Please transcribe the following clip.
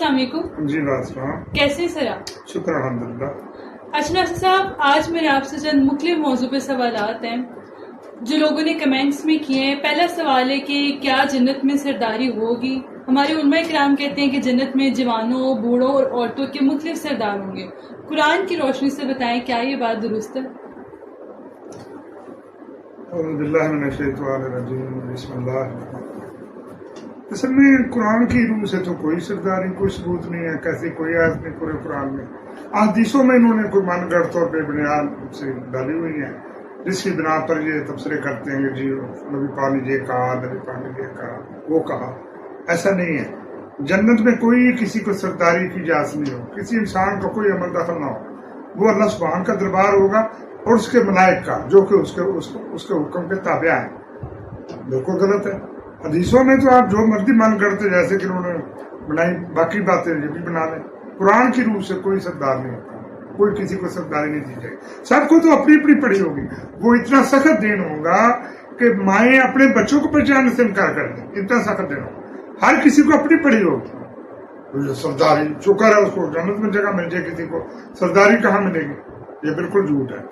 अस्सलाम वालेकुम। जी वास्ता कैसे हैं सर आप? शुक्र अल्हम्दुलिल्लाह। अच्छा नासिर साहब, आज मेरे आपसे चंद मुख्तलिफ मौजू पे सवालात हैं जो लोगों ने कमेंट्स में किए हैं। पहला सवाल है कि क्या जन्नत में सरदारी होगी? हमारे उलमा किराम कहते हैं कि जन्नत में जवानों, बूढ़ों और औरतों के मुख्तलिफ सरदार होंगे। कुरान की रोशनी से बताएं, क्या ये बात दुरुस्त है? असल में कुरान की रूह से तो कोई सरदारी, कोई सबूत नहीं है, कैसी कोई आयत नहीं पूरे कुरान में। हदीसों में इन्होंने कोई मनगढ़ तौर पर बुनियाद से डाली हुई है, जिसकी बिना पर ये तबसरे करते हैं जी नबी पाक ने ये कहा, नबी पाक ने ये कहा, वो कहा। ऐसा नहीं है। जन्नत में कोई किसी को सरदारी की इजाजत नहीं हो, किसी इंसान का कोई अमल दखल ना हो। वो अल्लाह सुब्हान का दरबार होगा और उसके मलाइक का, जो कि उसके हुक्म के ताबिया है। बिल्कुल गलत है। हदीसों में तो आप जो मर्जी मन करते, जैसे कि उन्होंने बनाई, बाकी बातें ये भी बना लें। कुरान की रूह से कोई सरदार नहीं होता, कोई किसी को सरदारी नहीं दी जाएगी। सबको तो अपनी अपनी पड़ी होगी। वो इतना सख्त दिन होगा कि माएँ अपने बच्चों को पहचानने से इनकार कर दें, इतना सख्त दिन होगा। हर किसी को अपनी पड़ी होगी। सरदारी शुक्र है उसको जन्नत में जगह मिल जाए, किसी को सरदारी कहाँ मिलेगी? ये बिल्कुल झूठ है।